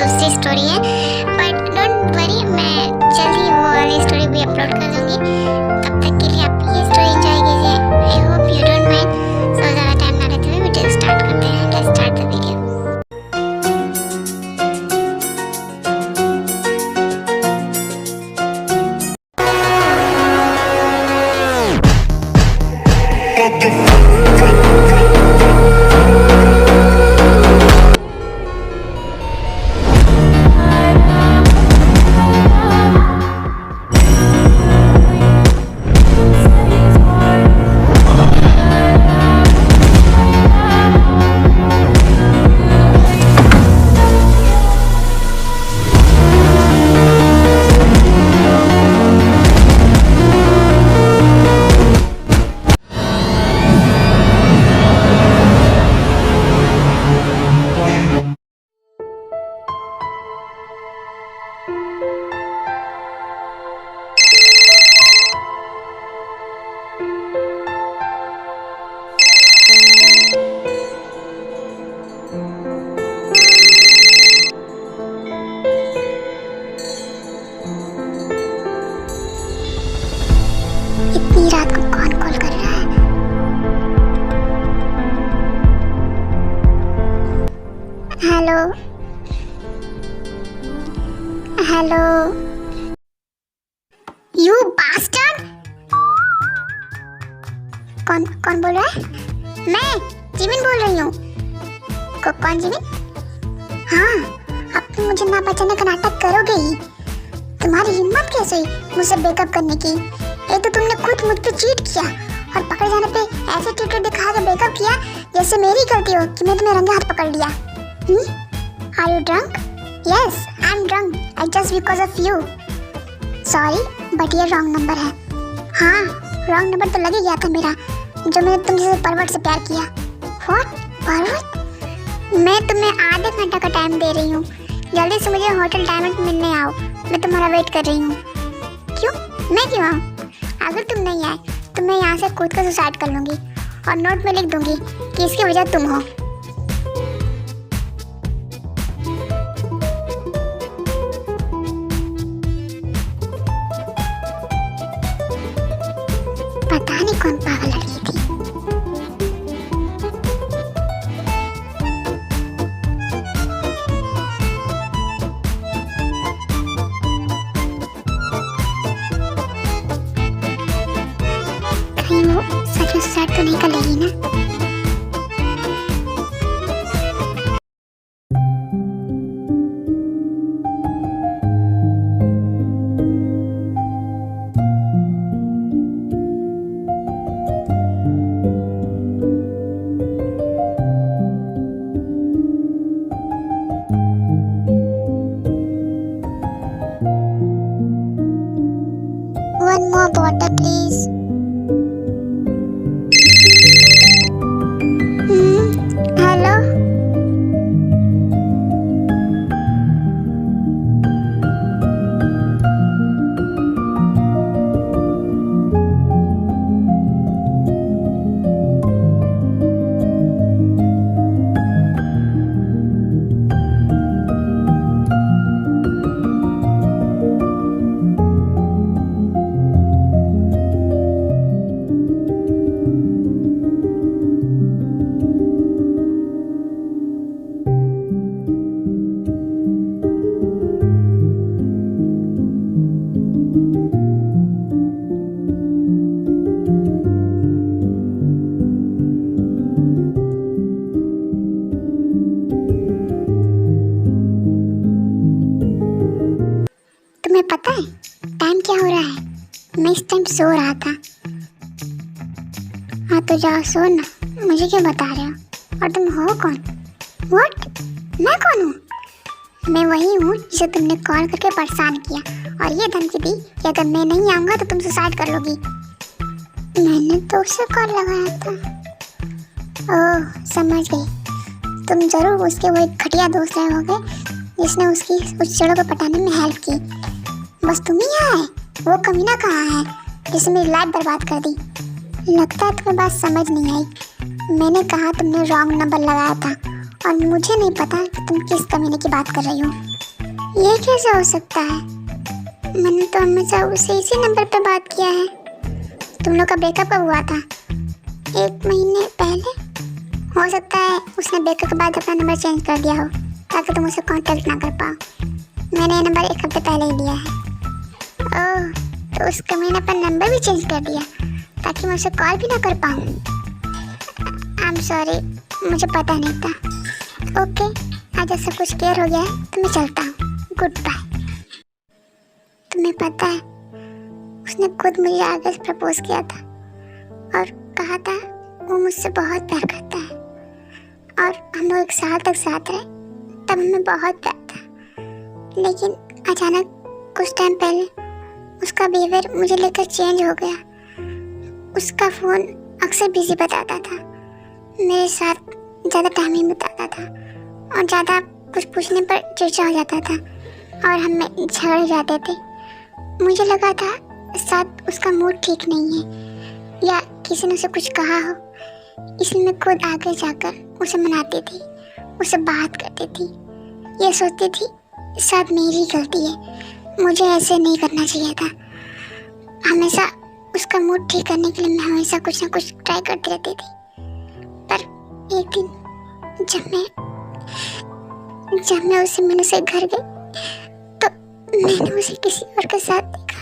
दूसरी स्टोरी है, but don't worry, मैं जल्दी वो वाली स्टोरी भी अपलोड कर दूंगी। तब तक के लिए आप ये स्टोरी एंजॉय कीजिए। I hope you don't mind. So ज़्यादा टाइम ना लेते हुए वीडियो स्टार्ट करते हैं। Let's start the video. इतनी रात को कौन कॉल कर रहा है? Hello hello, you bastard. कौन कौन बोल रहा है? मैं जिमिन बोल रही हूँ। कौन जिमिन? हाँ, अब तुम मुझे ना बचाने का नाटक करोगे ही। तुम्हारी हिम्मत कैसे हुई मुझसे ब्रेकअप करने की? ये तो तुमने खुद मुझ पे चीट किया और पकड़े जाने पे ऐसे ट्विटर दिखा के ब्रेकअप किया जैसे मेरी गलती हो कि मैं तुम्हें रंगे हाथ पकड़ लिया। Are you drunk? Yes, I am drunk. I just because of you. Sorry, but ये रॉन्ग नंबर है। हाँ, रॉन्ग नंबर तो लग ही गया था मेरा, जो मैंने तुमसे परवट से प्यार किया। व्हाट? परवट? मैं तुम्हें आधे घंटे का टाइम दे रही हूँ। जल्दी से मुझे होटल डायमंड मिलने आओ, मैं तुम्हारा वेट कर रही हूँ। क्यों? मैं क्यों आऊँ? अगर तुम नहीं आए तो मैं यहाँ से खुद को सुसाइड कर लूँगी और नोट में लिख दूँगी कि इसकी वजह तुम हो। पता नहीं कौन पागल लड़की थी। कहीं वो सच में सुसाइड तो नहीं कर लेगी ना? One more water, please. Hello. तुम्हें पता है टाइम क्या हो रहा है? मैं इस टाइम सो रहा था। हाँ तो जाओ सो ना, मुझे क्या बता रहे हो? और तुम हो कौन? व्हाट? मैं कौन हूँ? मैं वही हूँ जिसे तुमने कॉल करके परेशान किया और ये धमकी दी कि अगर मैं नहीं आऊँगा तो तुम सुसाइड कर लोगी। मैंने तो उसे कॉल लगाया था। ओह, समझ गई। तुम जरूर उसके वो एक घटिया दोस्त रहे होगे जिसने उसकी उस चढ़ो को पटाने में हेल्प की। बस तुम ही यहाँ है, वो कमीना कहाँ है जिसने मेरी लाइफ बर्बाद कर दी? लगता है तुम्हें बात समझ नहीं आई। मैंने कहा तुमने रॉन्ग नंबर लगाया था और मुझे नहीं पता कि तुम किस कमीने की बात कर रही हो। ये कैसे हो सकता है? मैंने तो हमेशा उससे इसी नंबर पे बात किया है। तुम लोग का ब्रेकअप कब हुआ था? 1 महीने पहले। हो सकता है उसने ब्रेकअप के बाद अपना नंबर चेंज कर दिया हो ताकि तुम उसे कांटेक्ट ना कर पाओ। मैंने ये नंबर 1 हफ्ते पहले ही लिया है। ओह, तो उस कमीने ने अपना नंबर भी चेंज कर दिया ताकि मैं उसे कॉल भी ना कर पाऊँ। आई एम सॉरी, मुझे पता नहीं था। ओके, आज सब कुछ क्लियर हो गया है तो मैं चलता हूँ। Goodbye. तुम्हें पता है उसने खुद मुझे आगे से प्रपोज किया था और कहा था वो मुझसे बहुत प्यार करता है और हम लोग 1 साल तक साथ रहे। तब हमें बहुत प्यार था, लेकिन अचानक कुछ टाइम पहले उसका बिहेवियर मुझे लेकर चेंज हो गया। उसका फ़ोन अक्सर बिजी बताता था, मेरे साथ ज़्यादा टाइम ही बिताता था और ज़्यादा कुछ पूछने पर चिड़चिड़ा हो जाता था और हम झगड़ जाते थे। मुझे लगा था शायद उसका मूड ठीक नहीं है या किसी ने उसे कुछ कहा हो, इसलिए मैं खुद आगे जाकर उसे मनाती थी, उसे बात करती थी। ये सोचती थी शायद मेरी गलती है, मुझे ऐसे नहीं करना चाहिए था। हमेशा उसका मूड ठीक करने के लिए मैं हमेशा कुछ ना कुछ ट्राई करती रहती थी। पर एक दिन जब मैं उसे मिलने से घर गई तो मैंने उसे किसी और के साथ देखा।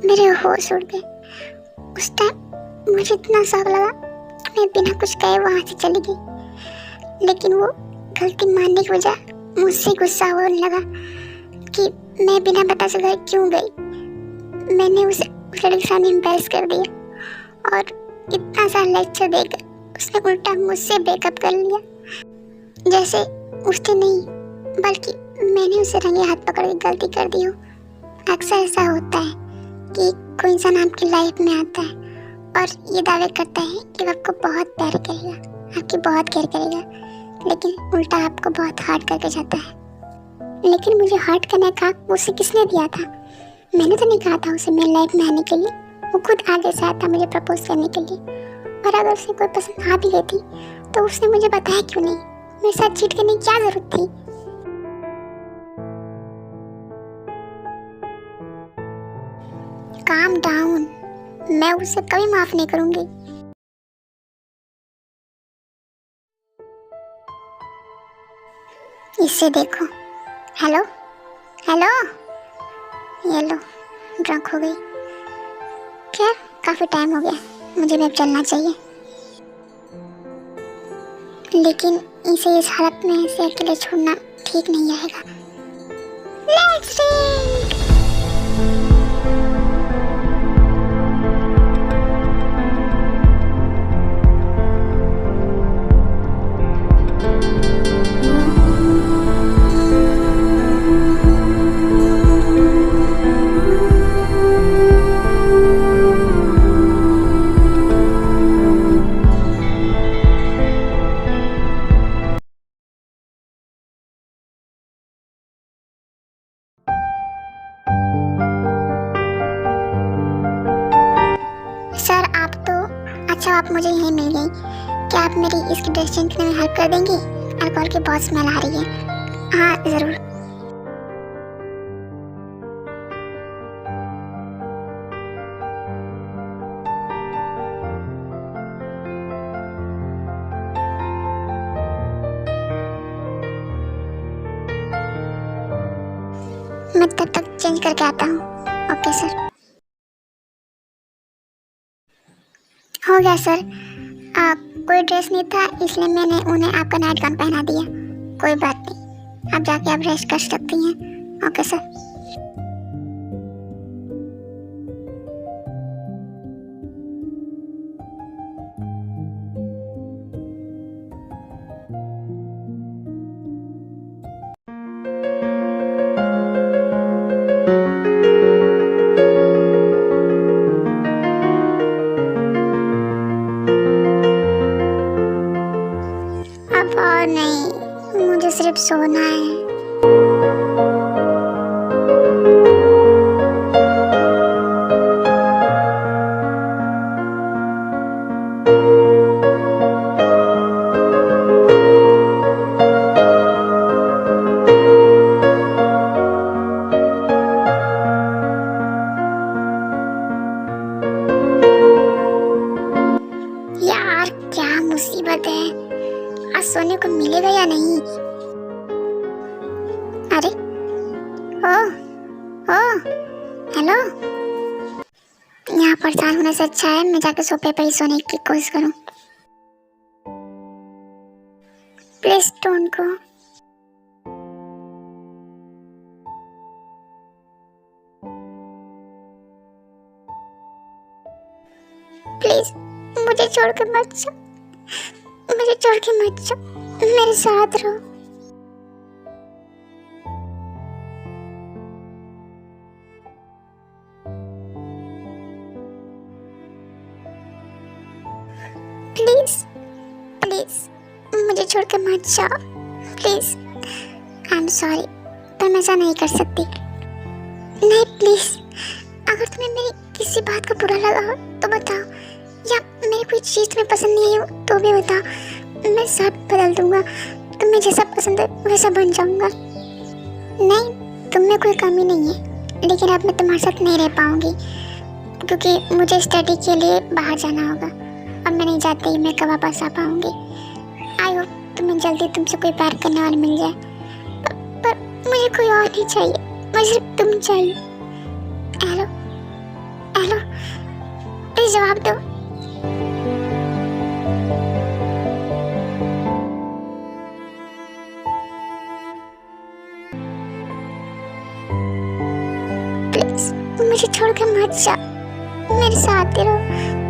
मेरे होश उड़ गए। उस टाइम मुझे इतना शौक लगा कि मैं बिना कुछ कहे वहाँ से चली गई, लेकिन वो गलती मानने की बजाय मुझसे गुस्सा होने लगा कि मैं बिना बता से घर क्यों गई। मैंने उसे उस लड़के के सामने एम्बैरेस कर दिया और इतना सारा लेक्चर देकर उसने उल्टा मुझसे ब्रेकअप कर लिया। जैसे उसने नहीं बल्कि मैंने उसे रंगे हाथ पकड़ के गलती कर दी हो। अक्सर ऐसा होता है कि कोई इंसान आपकी लाइफ में आता है और ये दावे करता है कि वो आपको बहुत प्यार करेगा, आपकी बहुत केयर करेगा, लेकिन उल्टा आपको बहुत हर्ट करके जाता है। लेकिन मुझे हर्ट करने का उसे किसने दिया था? मैंने तो नहीं कहा था उसे मेरी लाइफ में आने के लिए। वो खुद आगे से आया था मुझे प्रपोज करने के लिए। और अगर उसे कोई पसंद आ भी गई थी तो उसने मुझे बताया क्यों नहीं? मेरे साथ चीट करने की क्या जरूरत थी? काम डाउन, मैं उसे कभी माफ नहीं करूंगी। इसे देखो। हेलो हेलो, ये लो, ड्रंक हो गई। खैर काफी टाइम हो गया, मुझे भी अब चलना चाहिए। लेकिन इसे इस हालत में ऐसे अकेले छोड़ना ठीक नहीं रहेगा। Let's drink. सर आप तो अच्छा, आप मुझे यहीं मिल गई। क्या आप मेरी इसकी ड्रेस चेंज करने में हेल्प कर देंगी? अल्कोहल की बहुत स्मेल आ रही है। हाँ ज़रूर। मैं तब तक चेंज करके आता हूँ। Okay sir. हो गया सर। कोई ड्रेस नहीं था इसलिए मैंने उन्हें आपका नाइट गाउन पहना दिया। कोई बात नहीं, आप जाके आप रेस्ट कर सकती हैं। Okay sir. अब और नहीं, मुझे सिर्फ सोना है। नहीं। अरे ओ हेलो। यहाँ परेशान होने से अच्छा है मैं जाके सोफे पे ही सोने की कोशिश करूँ। Please don't go. प्लीज मुझे छोड़ के मत जाओ, मुझे छोड़ के मत जाओ, मेरे साथ रहो। प्लीज प्लीज मुझे छोड़ के मत जाओ प्लीज। आई एम सॉरी पर मैं ऐसा नहीं कर सकती। नहीं प्लीज, अगर तुम्हें मेरी किसी बात का बुरा लगा हो तो बताओ, या मेरी कोई चीज़ तुम्हें पसंद नहीं आई हो तो भी बताओ, मैं सब बदल दूंगा। तुम्हें जैसा पसंद है वैसा बन जाऊंगा। नहीं, तुम में कोई कमी नहीं है, लेकिन अब मैं तुम्हारे साथ नहीं रह पाऊंगी क्योंकि मुझे स्टडी के लिए बाहर जाना होगा और मैं नहीं चाहती मैं कब वापस आ पाऊंगी। आई होप तुम्हें जल्दी तुमसे कोई प्यार करने वाला मिल जाए, पर मुझे कोई और नहीं चाहिए, मुझे सिर्फ तुम चाहिए। हेलो हेलो, प्लीज जवाब दो। प्लीज मुझे छोड़ के मत जा, मेरे साथ ही रहो।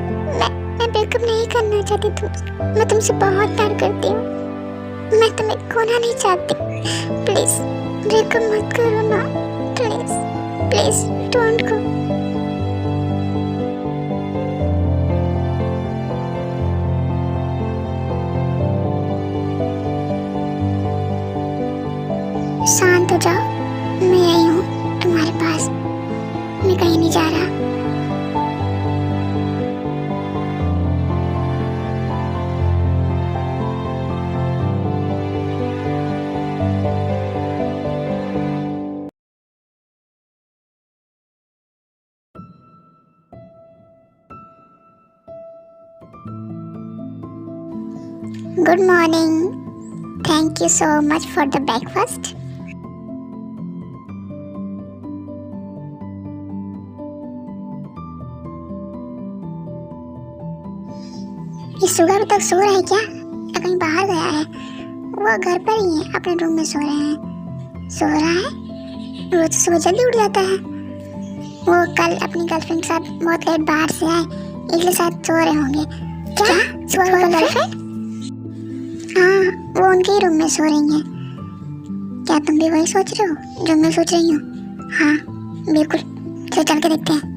मैं ब्रेकअप नहीं करना चाहती तुमसे, मैं तुमसे बहुत प्यार करती हूँ, मैं तुम्हें खोना नहीं चाहती। प्लीज ब्रेकअप मत करो ना, प्लीज प्लीज डोंट गो। शांत हो जाओ, मैं यही हूँ तुम्हारे पास, मैं कहीं नहीं जा रहा। Good morning. Thank you so much for the breakfast. ये सुबह अभी तक सो रहा है क्या, या कहीं बाहर गया है? वो घर पर ही है, अपने रूम में सो रहे हैं। सो रहा है, रोज सुबह जल्दी उठ जाता है। वो कल अपनी गर्लफ्रेंड के साथ बहुत लेट बाहर से आए, इसलिए शायद सो रहे होंगे। क्या सुबह गर्लफ्रेंड? हाँ, वो उनके ही रूम में सो रही हैं। क्या तुम भी वही सोच रहे हो जो मैं सोच रही हूँ? हाँ बिल्कुल, चलो चल के देखते हैं।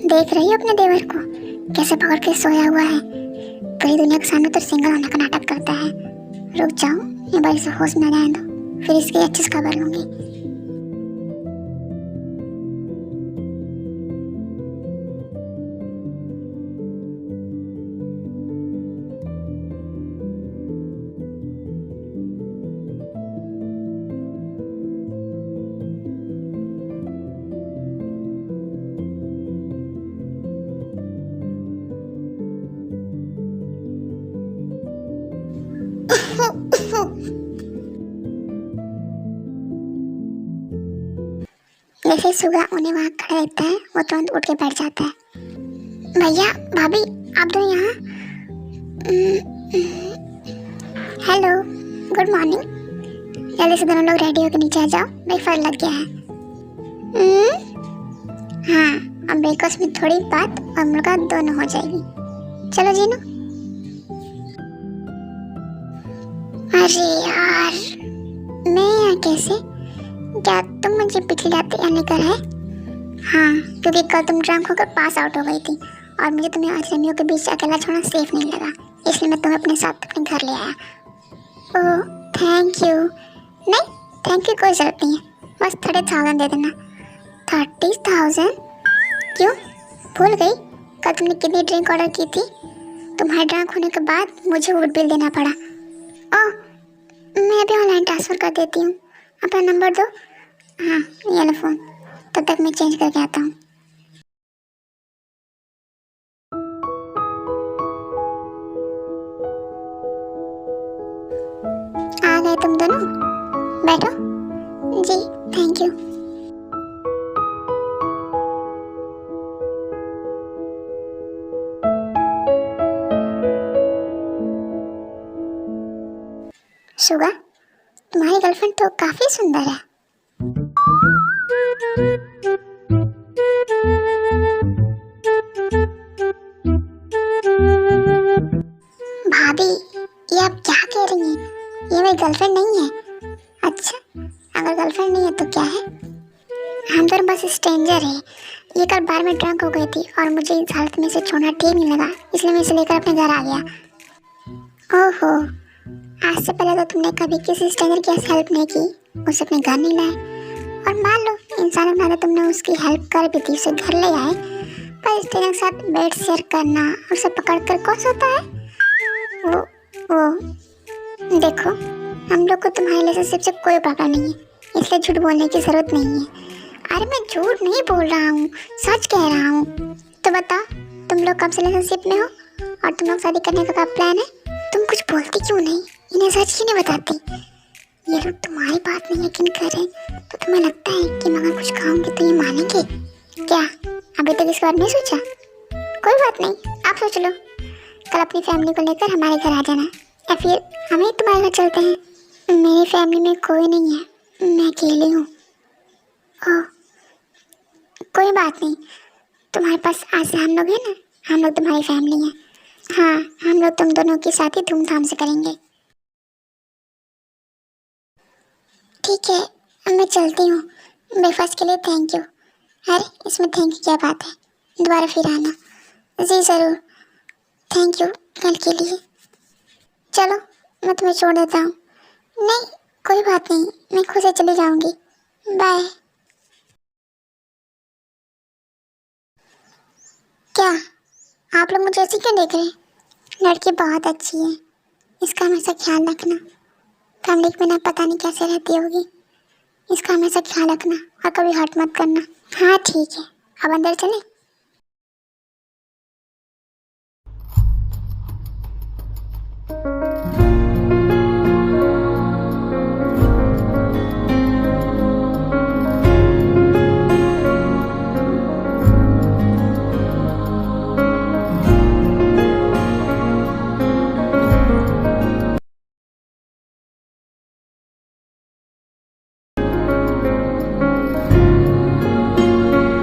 देख रही हो अपने देवर को कैसे पकड़ के सोया हुआ है? पूरी दुनिया के सामने तो सिंगल होने का नाटक करता है। रुक जाओ, ये बारी से होश में जाए दो, फिर इसकी अच्छी खबर लूंगी। जैसे सुगा उन्हें वहाँ खड़ा रहता है, वो तुरंत उठ के बैठ जाता है। भैया भाभी, आप दोनों यहाँ? Hello, good morning. जल्दी से दोनों लोग रेडी होकर नीचे आ जाओ, ब्रेकफास्ट लग गया है। हाँ, अब ब्रेकफास्ट में थोड़ी बात और मुलाकात दोनों हो जाएगी। चलो जीनू। अरे यार, मैं यहाँ कैसे? क्या तुम मुझे पिछली रात यहाँ लेकर आए? हाँ, क्योंकि कल तुम ड्रंक होकर पास आउट हो गई थी और मुझे तुम्हें अजनबियों के बीच अकेला छोड़ना सेफ नहीं लगा, इसलिए मैं तुम्हें अपने साथ अपने घर ले आया। Oh thank you. नहीं, थैंक यू कोई ज़रूरत नहीं है, बस 30,000 दे देना। 30,000? क्यों, भूल गई कल तुमने कितनी ड्रिंक ऑर्डर की थी? तुम्हारे ड्रंक होने के बाद मुझे वोट बिल देना पड़ा। ओह, मैं अभी ऑनलाइन ट्रांसफ़र कर देती हूँ, अपना नंबर दो। हाँ, ये लो फ़ोन, तब तक मैं चेंज करके आता हूँ। आ गए तुम दोनों, बैठो। जी, थैंक यू। सुगा, तुम्हारी गर्लफ्रेंड तो काफी सुंदर है। भाभी, ये आप क्या कह रही हैं? ये मेरी गर्लफ्रेंड नहीं है। अच्छा, अगर गर्लफ्रेंड नहीं है तो क्या है? हम दोनों बस स्ट्रेंजर है। ये कल बार में ड्रंक हो गई थी और मुझे इस हालत में इसे छोड़ना ठीक नहीं लगा, इसलिए मैं इसे लेकर अपने घर आ गया। ओहो, आज से पहले तो तुमने कभी किसी स्ट्रेंजर की ऐसी हेल्प नहीं की, उसे अपने घर नहीं लाए। और मान लो इंसान बना तुमने उसकी हेल्प कर भी थी, उसे घर ले आए, पर स्ट्रेंजर के साथ बेड शेयर करना और उसे पकड़ कर कौन सोता है? वो देखो, हम लोग को तुम्हारे रिलेशनशिप से कोई प्रॉब्लम नहीं है, इसलिए झूठ बोलने की जरूरत नहीं है। अरे मैं झूठ नहीं बोल रहा हूँ, सच कह रहा हूँ। तो बताओ, तुम लोग कब से रिलेशनशिप में हो और तुम लोग शादी करने का प्लान है? तुम कुछ बोलती क्यों नहीं? इन्हें सच क्यों नहीं बताती? ये लोग तुम्हारी बात नहीं यकीन करें तो तुम्हें लगता है कि मैं अगर कुछ कहूँगी तो ये मानेंगे क्या? अभी तक इसके बारे में नहीं सोचा? कोई बात नहीं, आप सोच लो। कल अपनी फैमिली को लेकर हमारे घर आ जाना, या फिर हम ही तुम्हारे घर चलते हैं। मेरी फैमिली में कोई नहीं है, मैं अकेली हूँ। ओह, कोई बात नहीं, तुम्हारे पास आज से हम लोग हैं ना, हम लोग तुम्हारी फैमिली हैं। हाँ, हम लोग तुम दोनों की शादी धूमधाम से करेंगे। ठीक है, मैं चलती हूँ। ब्रेकफास्ट के लिए थैंक यू। अरे इसमें थैंक यू क्या बात है, दोबारा फिर आना। जी ज़रूर, थैंक यू कल के लिए। चलो मैं तुम्हें छोड़ देता हूँ। नहीं, कोई बात नहीं, मैं खुद से चली जाऊँगी। बाय। क्या आप लोग मुझे ऐसे क्यों देख रहे हैं? लड़की बहुत अच्छी है, इसका हमेशा ख्याल रखना। कमरे में ना पता नहीं कैसे रहती होगी, इसका हमेशा ख्याल रखना और कभी हर्ट मत करना। हाँ ठीक है, अब अंदर चलें।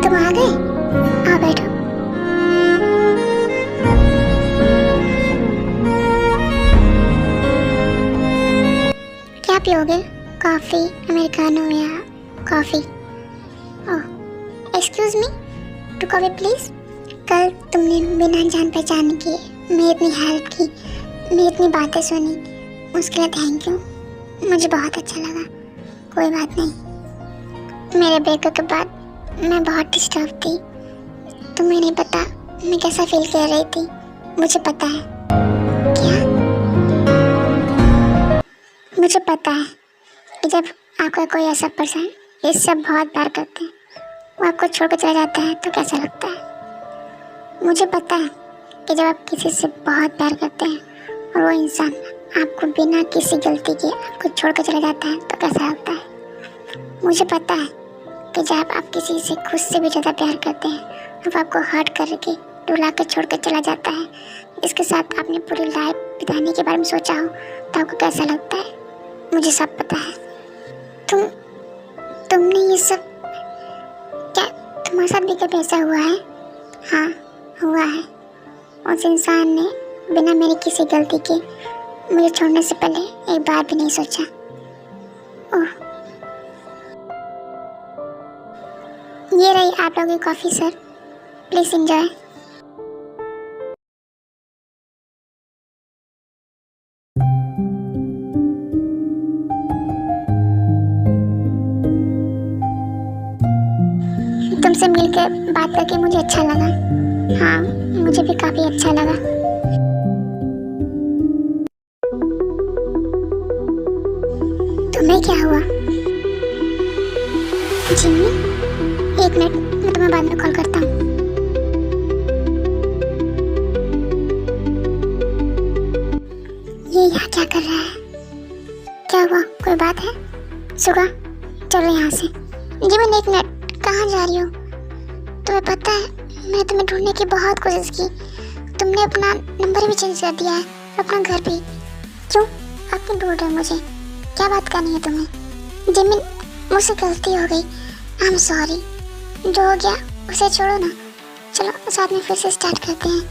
तुम आ गए, आओ बैठो। क्या पियोगे, कॉफ़ी, अमेरिकानो या coffee? Oh, excuse me, two coffee please. कल तुमने बिना जान पहचान के मेरी इतनी हेल्प की, मेरी इतनी बातें सुनी, उसके लिए थैंक यू। मुझे बहुत अच्छा लगा। कोई बात नहीं, मेरे ब्रेकअप के बाद मैं बहुत डिस्टर्ब थी, तुम्हें नहीं पता मैं कैसा फील कर रही थी। मुझे पता है। क्या? मुझे पता है कि जब आपका कोई ऐसा पर्सन इससे बहुत प्यार करते हैं, वो आपको छोड़कर चला जाता है तो कैसा लगता है। मुझे पता है कि जब आप किसी से बहुत प्यार करते हैं और वो इंसान आपको बिना किसी गलती के आपको छोड़कर चला जाता है तो कैसा लगता है। मुझे पता है कि जब आप किसी से खुद से भी ज़्यादा प्यार करते हैं, अब आपको हर्ट करके रुला कर छोड़ कर चला जाता है, इसके साथ आपने पूरी लाइफ बिताने के बारे में सोचा हो तो आपको कैसा लगता है। मुझे सब पता है। तुमने ये सब, क्या तुम्हारे साथ भी कभी ऐसा हुआ है? हाँ हुआ है। उस इंसान ने बिना मेरी किसी गलती के मुझे छोड़ने से पहले एक बार भी नहीं सोचा। ओह, ये रही आप लोगों की कॉफ़ी सर, प्लीज़ एंजॉय। तुमसे मिलकर बात करके मुझे अच्छा लगा। हाँ, मुझे भी काफ़ी अच्छा लगा। तुम्हें क्या हुआ? जिमी, एक मिनट, मैं तुम्हें बाद में कॉल करता हूँ। ये यहाँ क्या कर रहा है? क्या हुआ, कोई बात है? सुगा, चलो यहाँ से। जिमी, एक मिनट, कहाँ जा रही हो? तुम्हें पता है मैं तुम्हें ढूंढने की बहुत कोशिश की। तुमने अपना नंबर भी चेंज कर दिया है, अपना घर भी। क्यों आप क्यों ढूंढ रहे हो मुझे? क्या बात करनी है तुम्हें? जिमी, मुझसे गलती हो गई, आई एम सॉरी। जो हो गया उसे छोड़ो ना, चलो साथ में फिर से स्टार्ट करते हैं।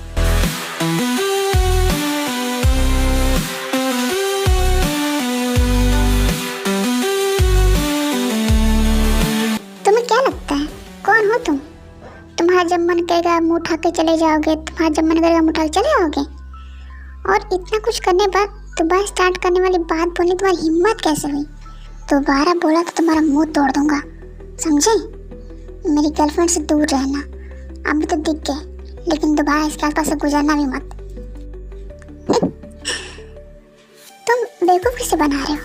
तुम्हें क्या लगता है कौन हो तुम? तुम्हारा जब मन करेगा मुंह उठा के चले जाओगे, तुम्हारा जब मन करेगा मुंह उठा के चले आओगे। और इतना कुछ करने बाद दोबारा स्टार्ट करने वाली बात बोलने तुम्हारी हिम्मत कैसे हुई? दोबारा बोला तो तुम्हारा मुंह तोड़ दूंगा, समझे? मेरी गर्लफ्रेंड से दूर रहना। अभी तो दिख गए, लेकिन दोबारा इसके आसपास से गुजरना भी मत। तुम बेवकूफ किसे बना रहे हो?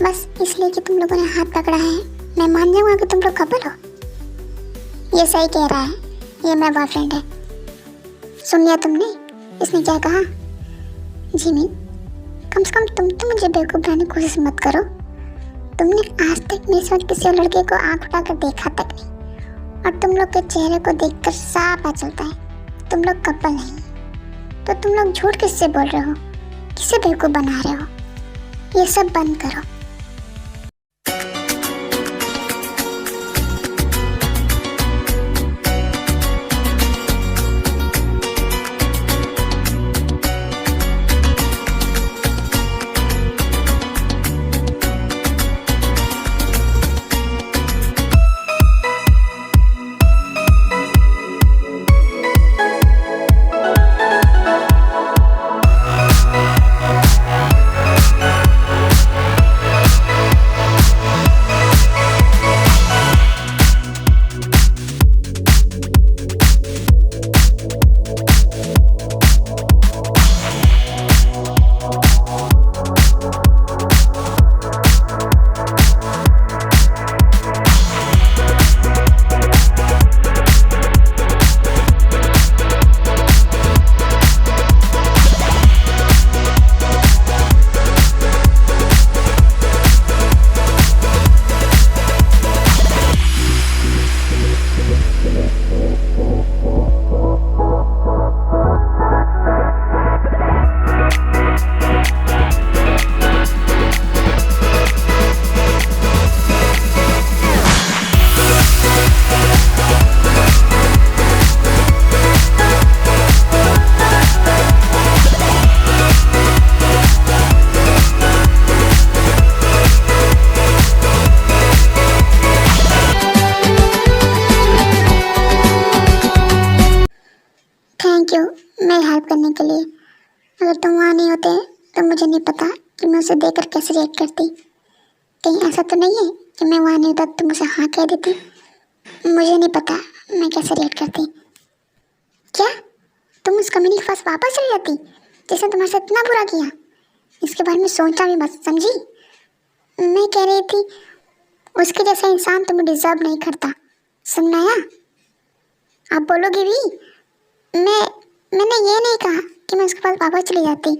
बस इसलिए कि तुम लोगों ने हाथ पकड़ा है मैं मान जाऊंगा कि तुम लोग कपल हो। ये सही कह रहा है, ये मेरा बॉयफ्रेंड है। सुन लिया तुमने इसने क्या कहा? जिमी, कम से कम तुम तो मुझे बेवकूफ बनाने की कोशिश मत करो। तुमने आज तक मेरे साथ किसी लड़के को आंख उठाकर देखा तक नहीं, और तुम लोग के चेहरे को देखकर साफ पता चलता है तुम लोग कपल नहीं। तो तुम लोग झूठ किससे बोल रहे हो? किसे बेवकूफ बना रहे हो? ये सब बंद करो। थैंक यू मेरी हेल्प करने के लिए। अगर तुम वहाँ नहीं होते तो मुझे नहीं पता कि मैं उसे देखकर कैसे रिएक्ट करती। कहीं ऐसा तो नहीं है कि मैं वहाँ नहीं होता तो तुम उसे हाँ कह देती? मुझे नहीं पता मैं कैसे रिएक्ट करती। क्या तुम उस कमीनी के पास वापस चली जाती जिसने तुम्हारे साथ इतना बुरा किया? इसके बारे में सोचा भी मत, समझी? मैं कह रही थी उसके जैसा इंसान तुम्हें डिजर्व नहीं करता, समझ आया? आप बोलोगे भी? मैंने ये नहीं कहा कि मैं उसके पास वापस चली जाती,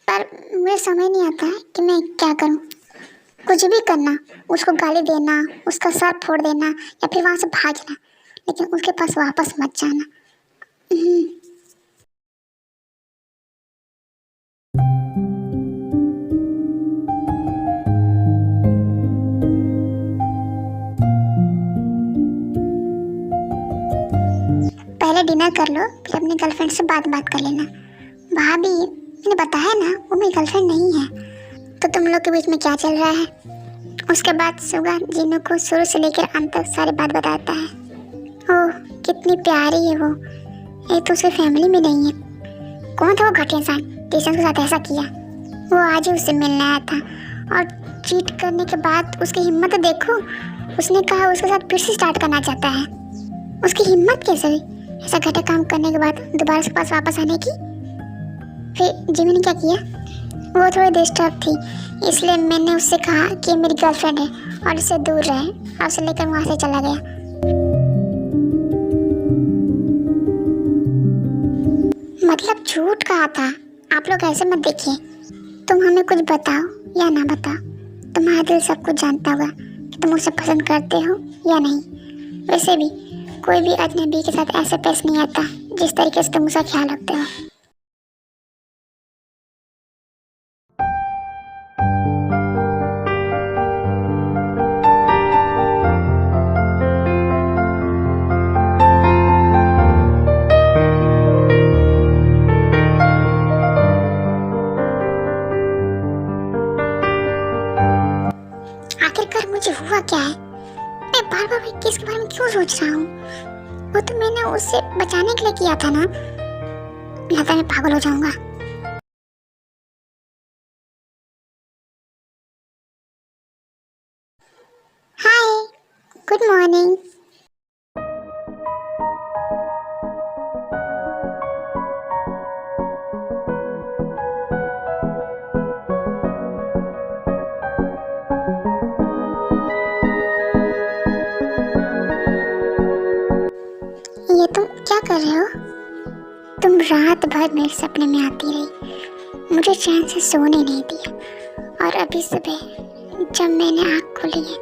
पर मुझे समझ नहीं आता है कि मैं क्या करूं। कुछ भी करना, उसको गाली देना, उसका सर फोड़ देना या फिर वहाँ से भागना, लेकिन उसके पास वापस मत जाना। पहले डिनर कर लो, फिर अपनी गर्लफ्रेंड से बात कर लेना। भाभी, मैंने बताया ना वो मेरी गर्लफ्रेंड नहीं है। तो तुम लोग के बीच में क्या चल रहा है? उसके बाद सुगा जीनू को शुरू से लेकर अंत तक सारी बात बताता है। ओह कितनी प्यारी है वो, एक तो उसकी फैमिली में नहीं है। कौन था वो घटिया इंसान टीचर के साथ ऐसा किया? वो आज ही उससे मिलने आया था और चीट करने के बाद उसकी हिम्मत तो देखो। उसने कहा उसके साथ फिर से स्टार्ट करना चाहता है। उसकी हिम्मत कैसे हुई ऐसा घटिया काम करने के बाद दोबारा उसके पास वापस आने की? फिर जिमी ने क्या किया? वो थोड़ी डिस्टर्ब थी, इसलिए मैंने उससे कहा कि मेरी गर्लफ्रेंड है और उससे दूर रहे, और उसे लेकर वहाँ से चला गया। मतलब झूठ कहा था। आप लोग ऐसे मत देखिए। तुम हमें कुछ बताओ या ना बताओ, तुम्हारा दिल सब कुछ जानता होगा कि तुम उसे पसंद करते हो या नहीं। वैसे भी कोई भी अजनबी के साथ ऐसे पेश नहीं आता जिस तरीके से तुम उसका ख्याल रखते हो। आखिरकार मुझे हुआ क्या है? मैं बार बार किसके बारे में क्यों सोच रहा हूँ? वो तो मैंने उससे बचाने के लिए किया था ना। लगता है मैं पागल हो जाऊंगा। हाय, गुड मॉर्निंग। ये तुम क्या कर रहे हो? तुम रात भर मेरे सपने में आती रही, मुझे चैन से सोने नहीं दिया, और अभी सुबह जब मैंने आँख खोली है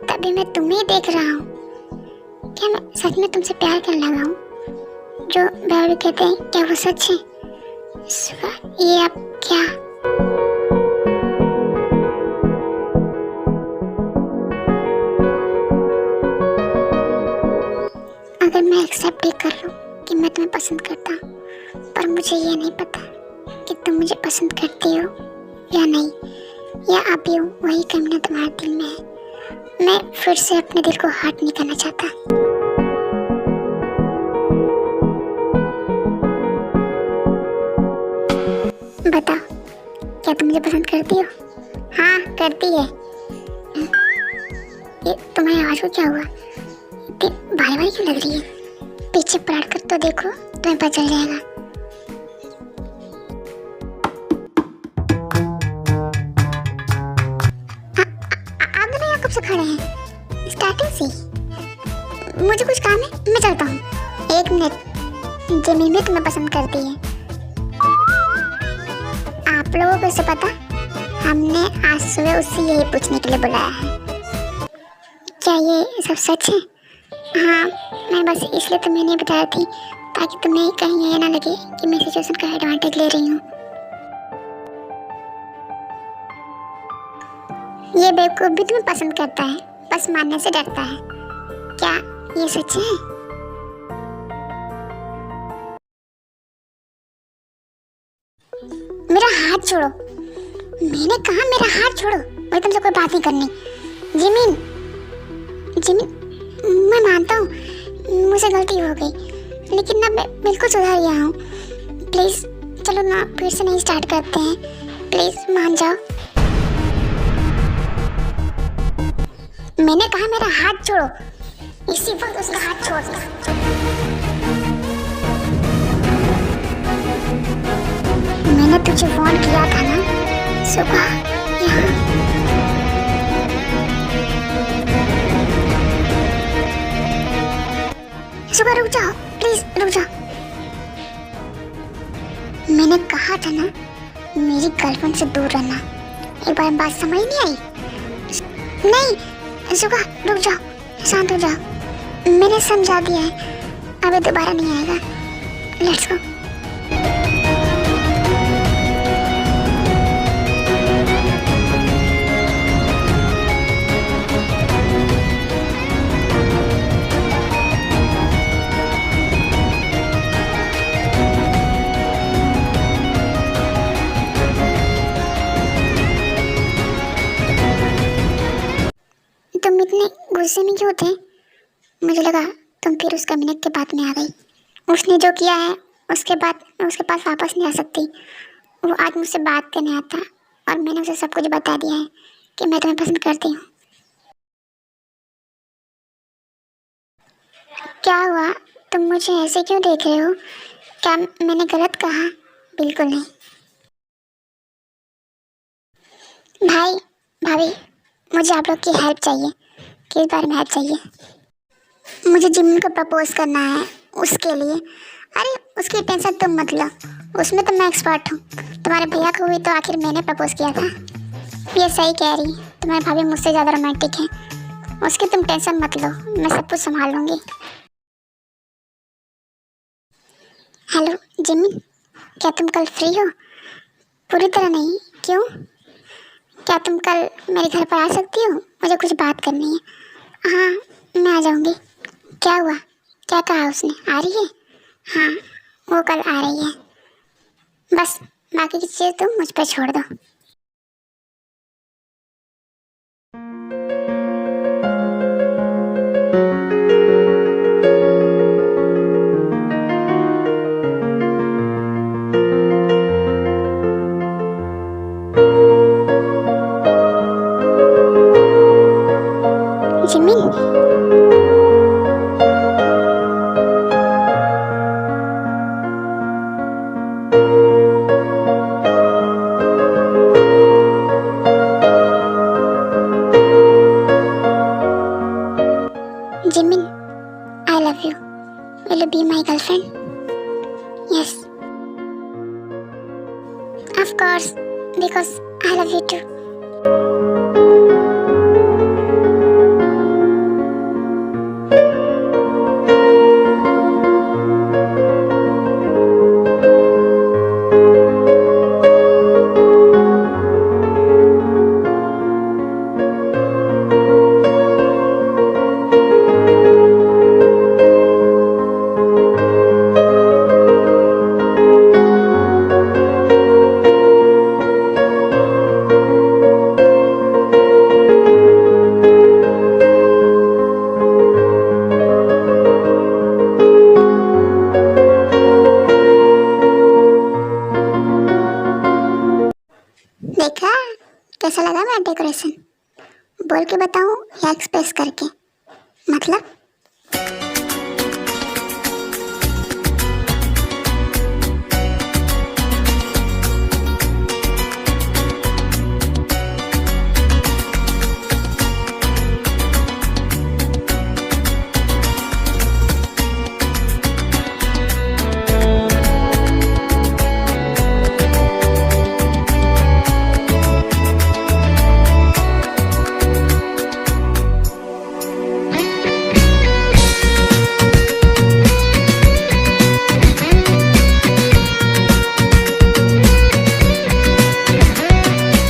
तभी मैं तुम्हें देख रहा हूँ। क्या मैं सच में तुमसे प्यार करने लगा हूँ? जो बाबू कहते हैं, क्या वो सच है? सुबह ये अब क्या? अगर मैं एक्सेप्ट ही कर लूं कि मैं तुम्हें पसंद करता हूँ, पर मुझे ये नहीं पता कि तुम मुझे पसंद करती हो या नहीं, या अभी वही कमी तुम्हारे दिल में है। मैं फिर से अपने दिल को हर्ट नहीं करना चाहता। बताओ, क्या तुम मुझे पसंद करती हो? हाँ, करती है। ये तुम्हारी आवाज़ को क्या हुआ? इतनी भारी भारी क्यों लग रही है? पीछे पलट कर तो देखो, तुम्हें पता चल जाएगा। आप दोनों यहाँ कब से खड़े हैं? स्टार्टिंग से। मुझे कुछ काम है, मैं चलता हूँ। एक मिनट, जमीन भी तुम्हें पसंद करती है। आप लोगों को इसे पता? हमने आज सुबह उसे यही पूछने के लिए बुलाया है। क्या ये सब सच है? हाँ, मैं बस इसलिए तुम्हें नहीं बता रही थी ताकि तुम्हें कहीं ये ना लगे कि मैं सिचुएशन का एडवांटेज ले रही हूँ। ये बेवकूफ भी तुम्हें पसंद करता है, बस मानने से डरता है। क्या ये सच है? मेरा हाथ छोड़ो। मैंने कहा मेरा हाथ छोड़ो। मुझे तुमसे कोई बात नहीं करनी। जिमिन, जिमिन, मैं मानता हूँ मुझसे गलती हो गई, लेकिन ना मैं बिल्कुल सुधर गया हूँ। प्लीज़ चलो ना, फिर से नहीं स्टार्ट करते हैं। प्लीज़ मान जाओ। मैंने कहा मेरा हाथ छोड़ो। इसी वक्त उसका हाथ छोड़ दिया। मैंने तुझे वार्न किया था ना सुबह। यहाँ सुबह रुक जाओ, प्लीज रुक जाओ। मैंने कहा था ना मेरी गर्लफ्रेंड से दूर रहना। एक बार बात समझ नहीं आई? नहीं सुबह, रुक जाओ, शांत हो जाओ। मैंने समझा दिया है, अभी दोबारा नहीं आएगा। Let's go. तुम इतने गुस्से में क्यों थे? मुझे लगा तुम फिर उसका मिनट के बाद में आ गई। उसने जो किया है उसके बाद मैं उसके पास वापस नहीं आ सकती। वो आज मुझसे बात करने आया था और मैंने उसे सब कुछ बता दिया है कि मैं तुम्हें पसंद करती हूँ। क्या हुआ? तुम मुझे ऐसे क्यों देख रहे हो? क्या मैंने गलत कहा? बिल्कुल नहीं। भाई भाभी, मुझे आप लोग की हेल्प चाहिए। किस बारे में हेल्प चाहिए? मुझे जिमिन को प्रपोज करना है, उसके लिए। अरे उसकी टेंशन तुम मत लो, उसमें तो मैं एक्सपर्ट हूँ। तुम्हारे भैया को भी तो आखिर मैंने प्रपोज किया था। ये सही कह रही, तुम्हारी भाभी मुझसे ज़्यादा रोमांटिक है। उसकी तुम टेंशन मत लो, मैं सब कुछ संभाल लूँगी। हेलो जिमिन, क्या तुम कल फ्री हो? पूरी तरह नहीं, क्यों? क्या तुम कल मेरे घर पर आ सकती हो? मुझे कुछ बात करनी है। हाँ, मैं आ जाऊँगी। क्या हुआ? क्या कहा उसने? आ रही है? हाँ, वो कल आ रही है। बस बाकी की चीज़ तुम मुझ पर छोड़ दो। Jimin, Jimin, I love you. Will you be my girlfriend? Yes. Of course, because I love you too. देखा कैसा लगा मेरा डेकोरेशन? बोल के बताऊं या एक्सप्रेस करके? मतलब